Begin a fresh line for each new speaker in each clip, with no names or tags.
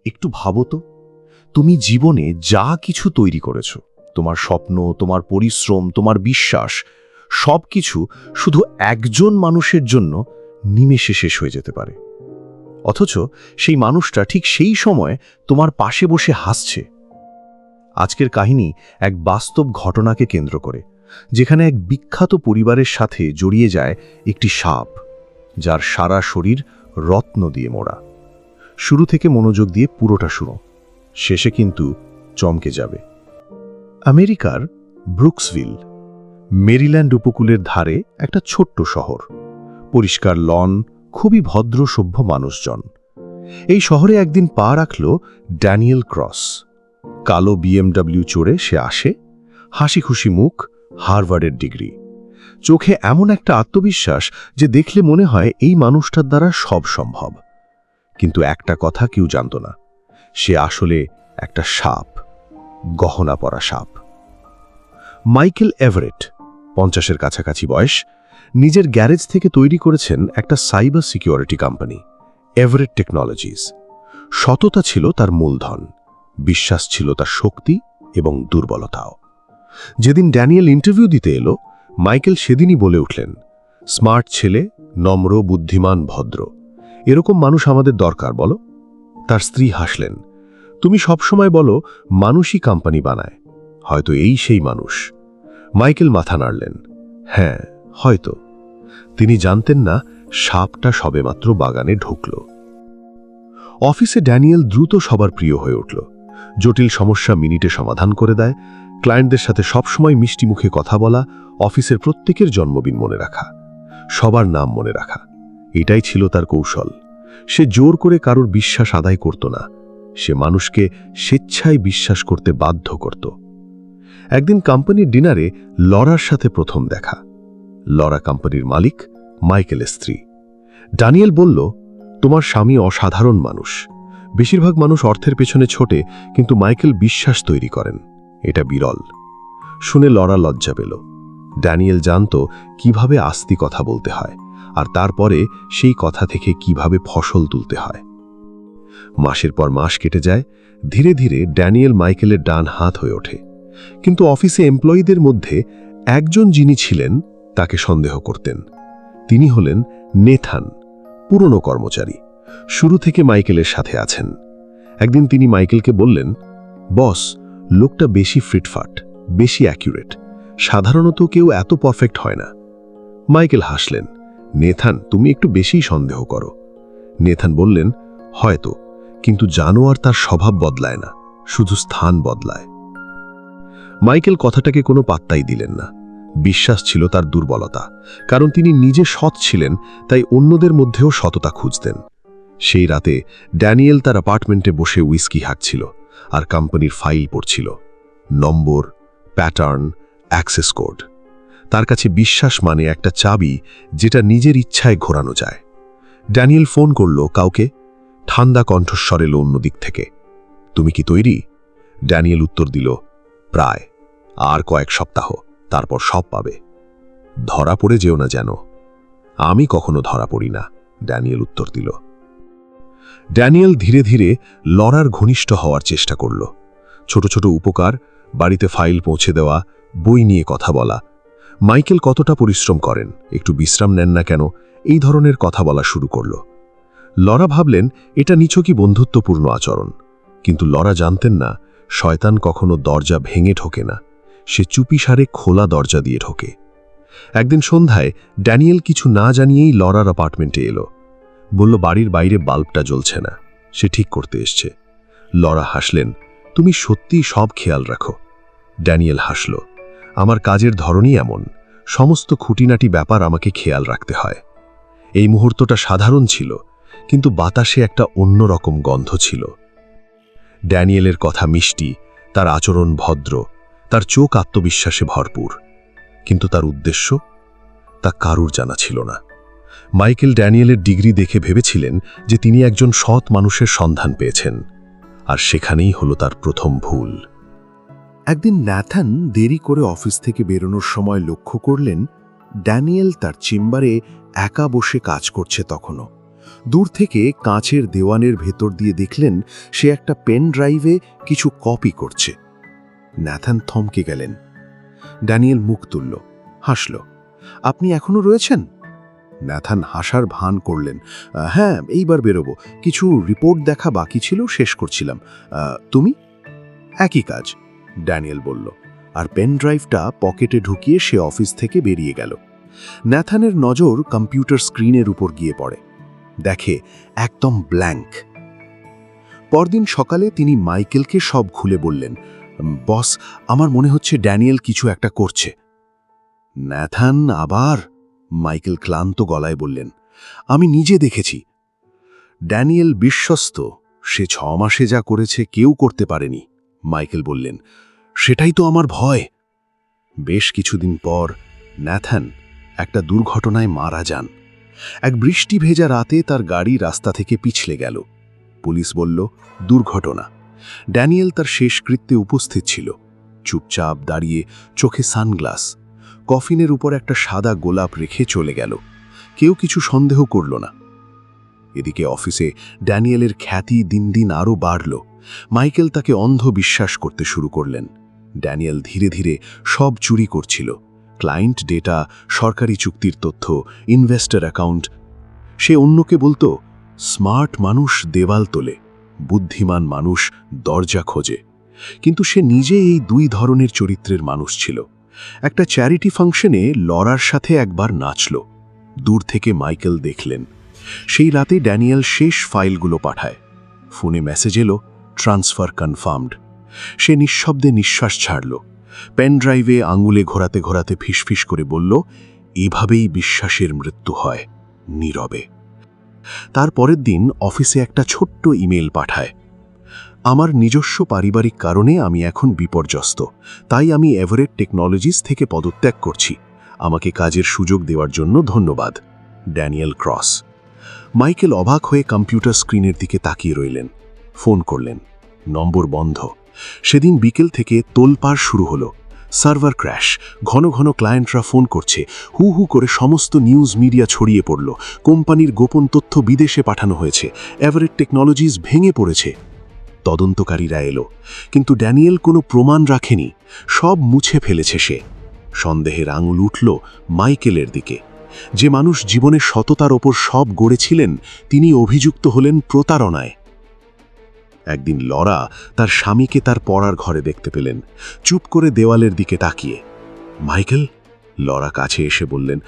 একটু ভাবো তো, তুমি জীবনে যা কিছু তৈরি করেছো, তোমার স্বপ্ন, তোমার পরিশ্রম, তোমার বিশ্বাস, সবকিছু শুধু একজন মানুষের জন্য নিমেষে শেষ হয়ে যেতে পারে। অথচ সেই মানুষটা ঠিক সেই সময় তোমার পাশে বসে হাসছে। আজকের কাহিনী এক বাস্তব ঘটনাকে কেন্দ্র করে, যেখানে এক বিখ্যাত পরিবারের সাথে জড়িয়ে যায় একটি সাপ, যার সারা শরীর রত্ন দিয়ে মোড়া। শুরু থেকে মনোযোগ দিয়ে পুরোটা শুনো, শেষে কিন্তু চমকে যাবে। আমেরিকার ব্রুকসভিল, মেরিল্যান্ড উপকূলের ধারে একটা ছোট্ট শহর। পরিষ্কার লন, খুবই ভদ্র সভ্য মানুষজন। এই শহরে একদিন পা রাখল ড্যানিয়েল ক্রস। কালো BMW চড়ে সে আসে, হাসি খুশি মুখ, হার্ভার্ডের ডিগ্রি, চোখে এমন একটা আত্মবিশ্বাস যে দেখলে মনে হয় এই মানুষটার দ্বারা সব সম্ভব। কিন্তু একটা কথা কেউ জানত না, সে আসলে একটা সাপ, গহনা পরা সাপ। মাইকেল এভারেট, 50-এর কাছাকাছি বয়স, নিজের গ্যারেজ থেকে তৈরি করেছেন একটা cyber security company, Everett technologies. সততা ছিল তার মূলধন, বিশ্বাস ছিল তার শক্তি এবং দুর্বলতাও। যেদিন ড্যানিয়েল ইন্টারভিউ দিতে এলো, মাইকেল সেদিনই বলে উঠলেন, স্মার্ট ছেলে, নম্র, বুদ্ধিমান, ভদ্র, এরকম মানুষ আমাদের দরকার বলো। তার স্ত্রী হাসলেন, তুমি সবসময় বলো মানুষই কোম্পানি বানায়, হয়তো এই সেই মানুষ। মাইকেল মাথা নাড়লেন, হ্যাঁ হয়তো। তিনি জানতেন না সাপটা সবেমাত্র বাগানে ঢুকল। অফিসে ড্যানিয়েল দ্রুত সবার প্রিয় হয়ে উঠল। জটিল সমস্যা মিনিটে সমাধান করে দেয়, ক্লায়েন্টদের সাথে সবসময় মিষ্টি মুখে কথা বলা, অফিসের প্রত্যেকের জন্মদিন মনে রাখা, সবার নাম মনে রাখা, এটাই ছিল তার কৌশল। সে জোর করে কারোর বিশ্বাস আদায় করত না, সে মানুষকে স্বেচ্ছায় বিশ্বাস করতে বাধ্য করত। একদিন কোম্পানির ডিনারে লরার সাথে প্রথম দেখা। লরা কোম্পানির মালিক, মাইকেলের স্ত্রী। ড্যানিয়েল বলল, তোমার স্বামী অসাধারণ মানুষ। বেশিরভাগ মানুষ অর্থের পেছনে ছোটে, কিন্তু মাইকেল বিশ্বাস তৈরি করেন, এটা বিরল। শুনে লরা লজ্জা পেল। ড্যানিয়েল জানত কিভাবে আস্তি কথা বলতে হয়, আর তারপরে সেই কথা থেকে কিভাবে ফসল তুলতে হয়। মাসের পর মাস কেটে যায়, ধীরে ধীরে ড্যানিয়েল মাইকেলের ডান হাত হয়ে ওঠে। কিন্তু অফিসে এমপ্লয়িদের মধ্যে একজন যিনি ছিলেন তাকে সন্দেহ করতেন। তিনি হলেন নেথান, পুরনো কর্মচারী, শুরু থেকে মাইকেলের সাথে আছেন। একদিন তিনি মাইকেলকে বললেন, বস, লোকটা বেশি ফিটফাট, বেশি অ্যাকুরেট, সাধারণত কেউ এত পারফেক্ট হয় না। মাইকেল হাসলেন, নেথান, তুমি একটু বেশিই সন্দেহ করো। নেথান বললেন, হয়তো, কিন্তু জানোয়ার তার স্বভাব বদলায় না, শুধু স্থান বদলায়। মাইকেল কথাটাকে কোনো পাত্তাই দিলেন না। বিশ্বাস ছিল তার দুর্বলতা, কারণ তিনি নিজে সৎ ছিলেন, তাই অন্যদের মধ্যেও সততা খুঁজতেন। সেই রাতে ড্যানিয়েল তার অ্যাপার্টমেন্টে বসে উইস্কি হাঁকছিল আর কোম্পানির ফাইল পড়ছিল, নম্বর, প্যাটার্ন, অ্যাক্সেস কোড। তার কাছে বিশ্বাস মানে একটা চাবি যেটা নিজের ইচ্ছায় ঘোরানো যায়। ড্যানিয়েল ফোন করল কাউকে, ঠান্ডা কণ্ঠস্বর এলো অন্য দিক থেকে, তুমি কি তৈরি? ড্যানিয়েল উত্তর দিল, প্রায়, আর কয়েক সপ্তাহ, তারপর সব পাবে। ধরা পড়ে যেও না যেন। আমি কখনো ধরা পড়ি না, ড্যানিয়েল উত্তর দিল। ড্যানিয়েল ধীরে ধীরে লরার ঘনিষ্ঠ হওয়ার চেষ্টা করল। ছোট ছোট উপকার, বাড়িতে ফাইল পৌঁছে দেওয়া, বই নিয়ে কথা বলা। মাইকেল কতটা পরিশ্রম করেন, একটু বিশ্রাম নেন না কেন, এই ধরনের কথা বলা শুরু করল। লরা ভাবলেন এটা নিছকই বন্ধুত্বপূর্ণ আচরণ, কিন্তু লরা জানতেন না শয়তান কখনো দরজা ভেঙে ঢোকে না, সে চুপিসারে খোলা দরজা দিয়ে ঢোকে। একদিন সন্ধ্যায় ড্যানিয়েল কিছু না জানিয়েই লরার অ্যাপার্টমেন্টে এলো। বলল, বাড়ির বাইরে বাল্বটা জ্বলছে না, সে ঠিক করতে এসছে। লরা হাসলেন, তুমি সত্যিই সব খেয়াল রাখো। ড্যানিয়েল হাসল, আমার কাজের ধরনই এমন, সমস্ত খুঁটিনাটি ব্যাপার আমাকে খেয়াল রাখতে হয়। এই মুহূর্তটা সাধারণ ছিল, কিন্তু বাতাসে একটা অন্যরকম গন্ধ ছিল। ড্যানিয়েলের কথা মিষ্টি, তার আচরণ ভদ্র, তার চোখ আত্মবিশ্বাসে ভরপুর, কিন্তু তার উদ্দেশ্য তা কারুর জানা ছিল না। মাইকেল ড্যানিয়েলের ডিগ্রি দেখে ভেবেছিলেন যে তিনি একজন সৎ মানুষের সন্ধান পেয়েছেন, আর সেখানেই হলো তার প্রথম ভুল।
একদিন ন্যাথান দেরি করে অফিস থেকে বেরোনোর সময় লক্ষ্য করলেন ড্যানিয়েল তার চেম্বারে একা বসে কাজ করছে তখনও। দূর থেকে কাঁচের দেওয়ানের ভেতর দিয়ে দেখলেন সে একটা পেন ড্রাইভে কিছু কপি করছে। ন্যাথান থমকে গেলেন। ড্যানিয়েল মুখ তুলল, হাসল। আপনি এখনো রয়েছেন? ন্যাথান হাসার ভান করলেন। হ্যাঁ, এইবার বেরোবো, কিছু রিপোর্ট দেখা বাকি ছিল, শেষ করছিলাম। তুমি? একই কাজ, ড্যানিয়েল বলল, আর পেন ড্রাইভটা পকেটে ঢুকিয়ে সে অফিস থেকে বেরিয়ে গেল। ন্যাথানের নজর কম্পিউটার স্ক্রিনের উপর গিয়ে পড়ে। দেখে একদম ব্ল্যাঙ্ক। পরদিন সকালে তিনি মাইকেলকে সব খুলে বললেন, বস, আমার মনে হচ্ছে ড্যানিয়েল কিছু একটা করছে। ন্যাথান আবার? মাইকেল ক্লান্ত গলায় বললেন, আমি নিজে দেখেছি। ড্যানিয়েল বিশ্বস্ত, সে 6 মাসে যা করেছে কেউ করতে পারেনি, মাইকেল বললেন। সেটাই তো আমার ভয়। বেশ কিছুদিন পর ন্যাথান একটা দুর্ঘটনায় মারা যান। এক বৃষ্টি ভেজা রাতে তার গাড়ি রাস্তা থেকে পিছলে গেল। পুলিশ বলল দুর্ঘটনা। ড্যানিয়েল তার শেষকৃত্যে উপস্থিত ছিল, চুপচাপ দাঁড়িয়ে, চোখে সানগ্লাস। কফিনের উপর একটা সাদা গোলাপ রেখে চলে গেল। কেউ কিছু সন্দেহ করল না। এদিকে অফিসে ড্যানিয়েলের খ্যাতি দিন দিন আরও বাড়ল। মাইকেল তাকে অন্ধ বিশ্বাস করতে শুরু করলেন। ড্যানিয়েল ধীরে ধীরে সব চুরি করছিল, ক্লায়েন্ট ডেটা, সরকারি চুক্তির তথ্য, ইনভেস্টর অ্যাকাউন্ট। সে অন্যকে বলতো, স্মার্ট মানুষ দেওয়াল তোলে, বুদ্ধিমান মানুষ দরজা খোঁজে। কিন্তু সে নিজে এই 2 ধরনের চরিত্রের মানুষ ছিল। একটা চ্যারিটি ফাংশনে লরার সাথে একবার নাচল। দূর থেকে মাইকেল দেখলেন। সেই রাতে ড্যানিয়েল শেষ ফাইলগুলো পাঠায়। ফোনে মেসেজ এলো, ট্রান্সফার কনফার্মড। সে নিঃশব্দে নিঃশ্বাস ছাড়ল। পেন ড্রাইভে আঙুলে ঘোরাতে ঘোরাতে ফিসফিস করে বলল, এভাবেই বিশ্বাসের মৃত্যু হয়, নীরবে। তার পরের দিন অফিসে একটা ছোট্ট ইমেল পাঠায়, আমার নিজস্ব পারিবারিক কারণে আমি এখন বিপর্যস্ত, তাই আমি এভারেট টেকনোলজিস থেকে পদত্যাগ করছি। আমাকে কাজের সুযোগ দেওয়ার জন্য ধন্যবাদ, ড্যানিয়েল ক্রস। মাইকেল অবাক হয়ে কম্পিউটার স্ক্রিনের দিকে তাকিয়ে রইলেন। ফোন করলেন, নম্বর বন্ধ। সেদিন বিকেল থেকে তোলপাড় শুরু হলো। সার্ভার ক্র্যাশ, ঘন ঘন ক্লায়েন্টরা ফোন করছে, হু হু করে সমস্ত নিউজ মিডিয়া ছড়িয়ে পড়ল। কোম্পানির গোপন তথ্য বিদেশে পাঠানো হয়েছে, এভারেট টেকনোলজিস ভেঙে পড়েছে। তদন্তকারীরা এলো, কিন্তু ড্যানিয়েল কোনো প্রমাণ রাখেনি, সব মুছে ফেলেছে সে। সন্দেহের আঙুল উঠল মাইকেলের দিকে। যে মানুষ জীবনের সততার ওপর সব গড়েছিলেন, তিনি অভিযুক্ত হলেন প্রতারণায়। একদিন লরা তার স্বামীকে তার পড়ার ঘরে দেখতে পেলেন, চুপ করে দেওয়ালের দিকে তাকিয়ে। মাইকেল? লরা কাছে এসে বললেন,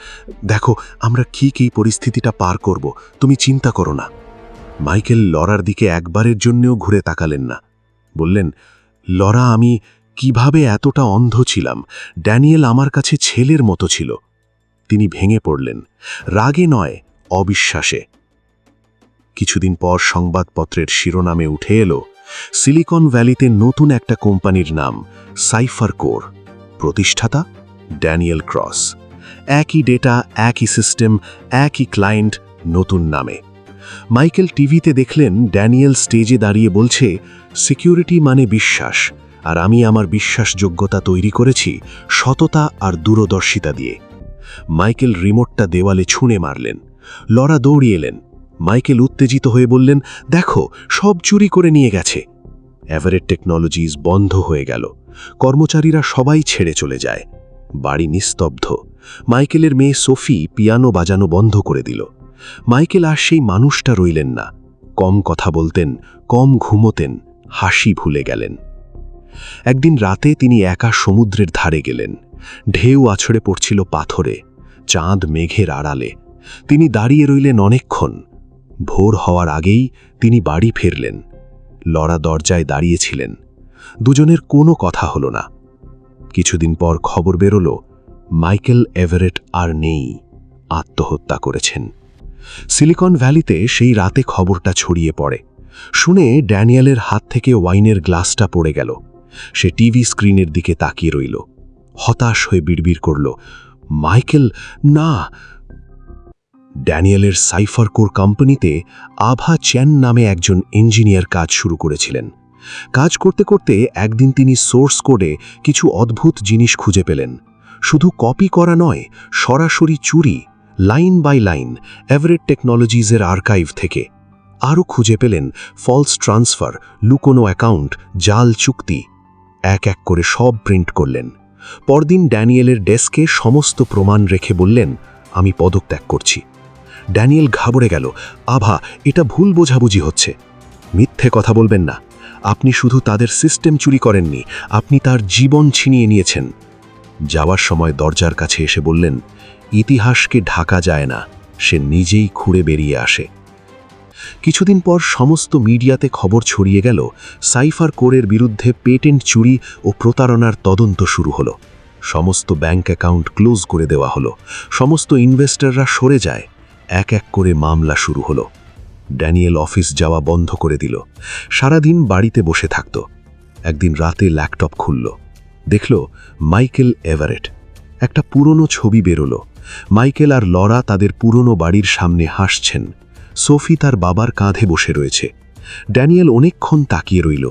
দেখো, আমরা ঠিক এই পরিস্থিতিটা পার করব, তুমি চিন্তা করো না। মাইকেল লরার দিকে একবারের জন্যও ঘুরে তাকালেন না। বললেন, লরা, আমি কিভাবে এতটা অন্ধ ছিলাম? ড্যানিয়েল আমার কাছে ছেলের মতো ছিল। তিনি ভেঙে পড়লেন, রাগে নয়, অবিশ্বাসে। কিছুদিন পর সংবাদপত্রের শিরোনামে উঠে এলো, সিলিকন ভ্যালিতে নতুন একটা কোম্পানির নাম, সাইফার কোর। প্রতিষ্ঠাতা ড্যানিয়েল ক্রস। একই ডেটা, একই সিস্টেম, একই ক্লায়েন্ট, নতুন নামে। মাইকেল টিভিতে দেখলেন ড্যানিয়েল স্টেজে দাঁড়িয়ে বলছে, সিকিউরিটি মানে বিশ্বাস, আর আমি আমার বিশ্বাসযোগ্যতা তৈরি করেছি সততা আর দূরদর্শিতা দিয়ে। মাইকেল রিমোটটা দেওয়ালে ছুঁড়ে মারলেন। লরা দৌড়িয়ে এলেন। মাইকেল উত্তেজিত হয়ে বললেন, দেখো, সব চুরি করে নিয়ে গেছে। এভারেট টেকনোলজিস বন্ধ হয়ে গেল। কর্মচারীরা সবাই ছেড়ে চলে যায়। বাড়ি নিস্তব্ধ। মাইকেলের মেয়ে সোফি পিয়ানো বাজানো বন্ধ করে দিল। মাইকেল আর সেই মানুষটা রইলেন না। কম কথা বলতেন, কম ঘুমোতেন, হাসি ভুলে গেলেন। একদিন রাতে তিনি একা সমুদ্রের ধারে গেলেন। ঢেউ আছড়ে পড়ছিল পাথরে, চাঁদ মেঘের আড়ালে। তিনি দাঁড়িয়ে রইলেন অনেকক্ষণ। ভোর হওয়ার আগেই তিনি বাড়ি ফিরলেন। লরা দরজায় দাঁড়িয়েছিলেন। দুজনের কোনো কথা হলো না। কিছুদিন পর খবর বেরোলো, মাইকেল এভারেট আর নেই, আত্মহত্যা করেছেন। সিলিকন ভ্যালিতে সেই রাতে খবরটা ছড়িয়ে পড়ে। শুনে ড্যানিয়েলের হাত থেকে ওয়াইনের গ্লাসটা পড়ে গেল। সে টিভি স্ক্রিনের দিকে তাকিয়ে রইল। হতাশ হয়ে বিড়বিড় করল, মাইকেল, না। ড্যানিয়েলের সাইফার কোর কোম্পানিতে আভা চ্যান নামে একজন ইঞ্জিনিয়ার কাজ শুরু করেছিলেন। কাজ করতে করতে একদিন তিনি সোর্স কোডে কিছু অদ্ভুত জিনিস খুঁজে পেলেন। শুধু কপি করা নয়, সরাসরি চুরি, লাইন বাই লাইন এভারেট টেকনোলজিজের আর্কাইভ থেকে। আরও খুঁজে পেলেন ফলস ট্রান্সফার, লুকোনো অ্যাকাউন্ট, জাল চুক্তি। এক এক করে সব প্রিন্ট করলেন। পরদিন ড্যানিয়েলের ডেস্কে সমস্ত প্রমাণ রেখে বললেন, আমি পদত্যাগ করছি। ড্যানিয়েল ঘাবড়ে গেল। আভা, এটা ভুল বোঝাবুঝি হচ্ছে। মিথ্যে কথা বলবেন না। আপনি শুধু তাদের সিস্টেম চুরি করেননি, আপনি তার জীবন ছিনিয়ে নিয়েছেন। যাওয়ার সময় দরজার কাছে এসে বললেন, ইতিহাসকে ঢাকা যায় না, সে নিজেই খুঁড়ে বেরিয়ে আসে। কিছুদিন পর সমস্ত মিডিয়াতে খবর ছড়িয়ে গেল, সাইফার কোরের বিরুদ্ধে পেটেন্ট চুরি ও প্রতারণার তদন্ত শুরু হলো। সমস্ত ব্যাংক অ্যাকাউন্ট ক্লোজ করে দেওয়া হলো। সমস্ত ইনভেস্টররা সরে যায়। এক এক করে মামলা শুরু হলো। ড্যানিয়েল অফিস যাওয়া বন্ধ করে দিল। সারাদিন বাড়িতে বসে থাকত। একদিন রাতে ল্যাপটপ খুলল। দেখল মাইকেল এভারেট। একটা পুরনো ছবি বেরোলো। মাইকেল আর লরা তাদের পুরনো বাড়ির সামনে হাসছেন। সোফি তার বাবার কাঁধে বসে রয়েছে। ড্যানিয়েল অনেকক্ষণ তাকিয়ে রইল।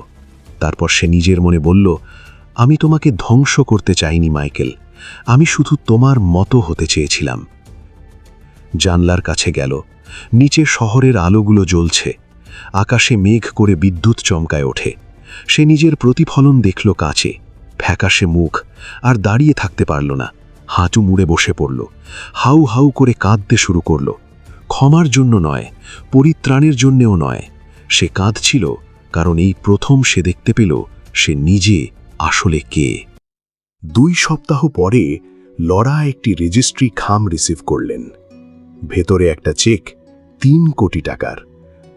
তারপর সে নিজের মনে বলল, আমি তোমাকে ধ্বংস করতে চাইনি মাইকেল, আমি শুধু তোমার মতো হতে চেয়েছিলাম। জানলার কাছে গেল। নিচে শহরের আলোগুলো জ্বলছে। আকাশে মেঘ করে বিদ্যুৎ চমকায় ওঠে। সে নিজের প্রতিফলন দেখল কাছে, ফ্যাকাশে মুখ। আর দাঁড়িয়ে থাকতে পারল না। হাঁটু মুড়ে বসে পড়ল। হাউ হাউ করে কাঁদতে শুরু করল। ক্ষমার জন্য নয়, পরিত্রাণের জন্যেও নয়। সে কাঁদছিল কারণ এই প্রথম সে দেখতে পেল সে নিজে আসলে কে।
2 সপ্তাহ পরে লরা একটি রেজিস্ট্রি খাম রিসিভ করলেন। ভেতরে একটা চেক 3 কোটি টাকার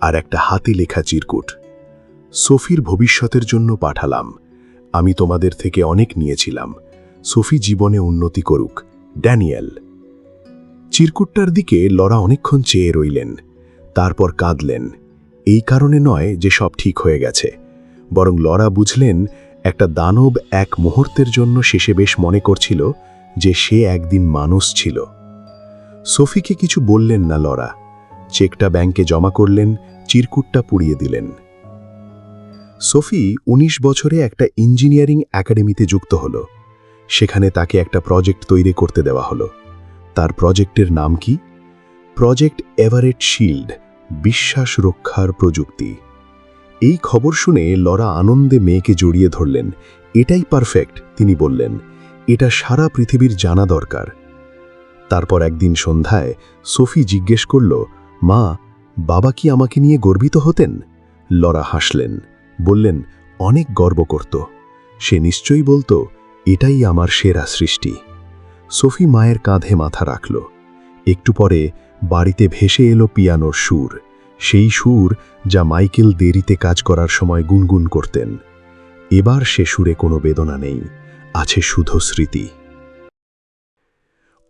আর একটা হাতে লেখা চিরকুট। সোফির ভবিষ্যতের জন্য পাঠালাম। আমি তোমাদের থেকে অনেক নিয়েছিলাম। সোফি জীবনে উন্নতি করুক, ড্যানিয়েল। চিরকুটটার দিকে লরা অনেকক্ষণ চেয়ে রইলেন। তারপর কাঁদলেন। এই কারণে নয় যে সব ঠিক হয়ে গেছে, বরং লরা বুঝলেন একটা দানব এক মুহূর্তের জন্য শেষে বেশ মনে করছিল যে সে একদিন মানুষ ছিল। সোফিকে কিছু বললেন না লরা। চেকটা ব্যাংকে জমা করলেন, চিরকুটটা পুড়িয়ে দিলেন। সোফি 19 বছরে একটা ইঞ্জিনিয়ারিং একাডেমিতে যুক্ত হলো। সেখানে তাকে একটা প্রজেক্ট তৈরি করতে দেওয়া হলো। তার প্রজেক্টের নাম কি? প্রজেক্ট এভারেট শিল্ড, বিশ্বাস রক্ষার প্রযুক্তি। এই খবর শুনে লরা আনন্দে মেয়েকে জড়িয়ে ধরলেন। এটাই পারফেক্ট, তিনি বললেন। এটা সারা পৃথিবীর জানা দরকার। তারপর একদিন সন্ধ্যায় সোফি জিজ্ঞেস করল, মা, বাবা কি আমাকে নিয়ে গর্বিত হতেন? লরা হাসলেন, বললেন, অনেক গর্ব করত। সে নিশ্চয়ই বলতো, এটাই আমার সেরা সৃষ্টি। সোফি মায়ের কাঁধে মাথা রাখল। একটু পরে বাড়িতে ভেসে এলো পিয়ানোর সুর, সেই সুর যা মাইকেল দেরিতে কাজ করার সময় গুনগুন করতেন। এবার সে সুরে কোনো বেদনা নেই, আছে শুধু স্মৃতি।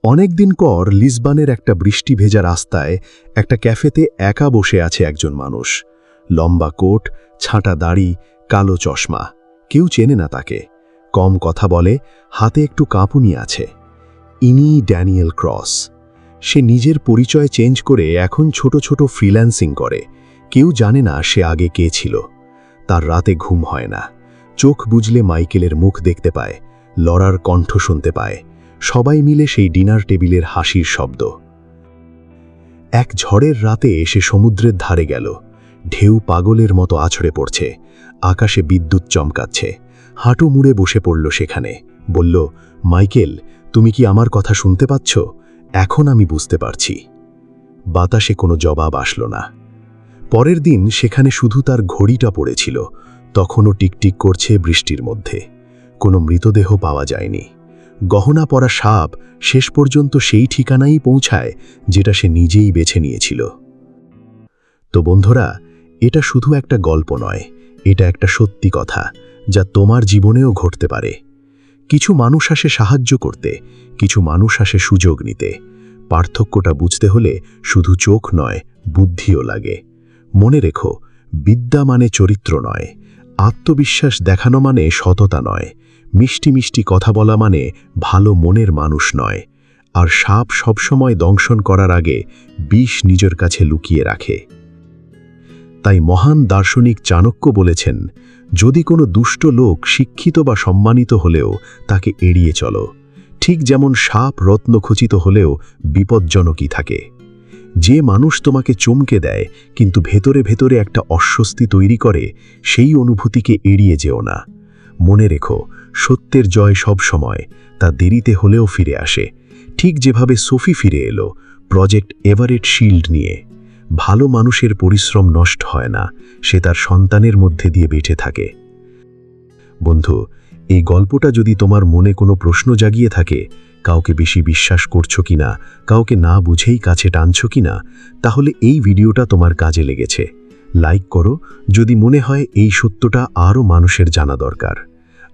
অনেকদিন পর লিসবনের একটা বৃষ্টি ভেজা রাস্তায় একটা ক্যাফেতে একা বসে আছে একজন মানুষ। লম্বা কোট, ছাঁটা দাড়ি, কালো চশমা। কেউ চেনে না তাকে। কম কথা বলে, হাতে একটু কাঁপুনি আছে। ইনি ড্যানিয়েল ক্রস। সে নিজের পরিচয় চেঞ্জ করে এখন ছোট ছোট ফ্রিল্যান্সিং করে। কেউ জানে না সে আগে কে ছিল। তার রাতে ঘুম হয় না। চোখ বুজলে মাইকেলের মুখ দেখতে পায়, লরার কণ্ঠ শুনতে পায়। সবাই মিলে সেই ডিনার টেবিলের হাসির শব্দ। এক ঝড়ের রাতে সে সমুদ্রের ধারে গেল। ঢেউ পাগলের মতো আছড়ে পড়ছে। আকাশে বিদ্যুৎ চমকাচ্ছে। হাঁটু মুড়ে বসে পড়ল সেখানে। বলল, মাইকেল, তুমি কি আমার কথা শুনতে পাচ্ছ? এখন আমি বুঝতে পারছি। বাতাসে কোনো জবাব আসলো না। পরের দিন সেখানে শুধু তার ঘড়িটা পড়েছিল, তখনও টিকটিক করছে বৃষ্টির মধ্যে। কোনো মৃতদেহ পাওয়া যায়নি। গহনা পরা সাপ শেষ পর্যন্ত সেই ঠিকানাই পৌঁছায় যেটা সে নিজেই বেছে নিয়েছিল। তো বন্ধুরা, এটা শুধু একটা গল্প নয়, এটা একটা সত্যি কথা যা তোমার জীবনেও ঘটতে পারে। কিছু মানুষ আসে সাহায্য করতে, কিছু মানুষ আসে সুযোগ নিতে। পার্থক্যটা বুঝতে হলে শুধু চোখ নয়, বুদ্ধিও লাগে। মনে রেখো, বিদ্যা মানে চরিত্র নয়, আত্মবিশ্বাস দেখানো মানে সততা নয়, মিষ্টি মিষ্টি কথা বলা মানে ভালো মনের মানুষ নয়। আর সাপ সবসময় দংশন করার আগে বিষ নিজের কাছে লুকিয়ে রাখে। তাই মহান দার্শনিক চাণক্য বলেছেন, যদি কোনো দুষ্ট লোক শিক্ষিত বা সম্মানিত হলেও তাকে এড়িয়ে চলো।
ঠিক যেমন সাপ রত্নখচিত হলেও বিপজ্জনকই থাকে। যে মানুষ তোমাকে চমকে দেয় কিন্তু ভেতরে ভেতরে একটা অস্বস্তি তৈরি করে, সেই অনুভূতিকে এড়িয়ে যেও না। মনে রেখো, সত্যের জয় সব সময়, তা দেরিতে হলেও ফিরে আসে। ঠিক যেভাবে সোফি ফিরে এলো প্রজেক্ট এভারেট শিল্ড নিয়ে। ভালো মানুষের পরিশ্রম নষ্ট হয় না, সে তার সন্তানের মধ্যে দিয়ে বেঁচে থাকে। বন্ধু, এই গল্পটা যদি তোমার মনে কোনো প্রশ্ন জাগিয়ে থাকে, কাউকে বেশি বিশ্বাস করছো কিনা, কাউকে না বুঝেই কাছে টানছো কিনা, তাহলে এই ভিডিওটা তোমার কাজে লেগেছে। লাইক করো যদি মনে হয় এই সত্যটা আরও মানুষের জানা দরকার।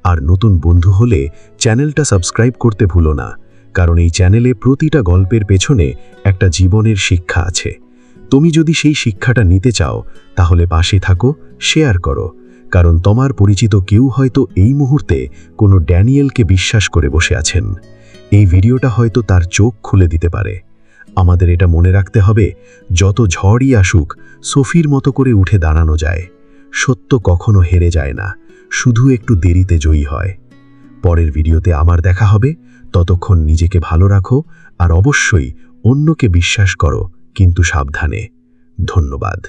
আর নতুন বন্ধু হলে চ্যানেলটা সাবস্ক্রাইব করতে ভুলো না, কারণ এই চ্যানেলে প্রতিটা গল্পের পেছনে একটা জীবনের শিক্ষা আছে। তুমি যদি সেই শিক্ষাটা নিতে চাও, তাহলে পাশে থাকো, শেয়ার করো, কারণ তোমার পরিচিত কেউ হয়তো এই মুহূর্তে কোনো ড্যানিয়েলকে বিশ্বাস করে বসে আছেন। এই ভিডিওটা হয়তো তার চোখ খুলে দিতে পারে। আমাদের এটা মনে রাখতে হবে, যত ঝড়ই আসুক, সোফির মতো করে উঠে দাঁড়ানো যায়। সত্য কখনো হেরে যায় না, শুধু একটু দেরিতে জয়ী হয়। পরের ভিডিওতে আমার দেখা হবে। ততক্ষণ নিজেকে ভালো রাখো, আর অবশ্যই অন্যকে বিশ্বাস করো, কিন্তু সাবধানে। ধন্যবাদ।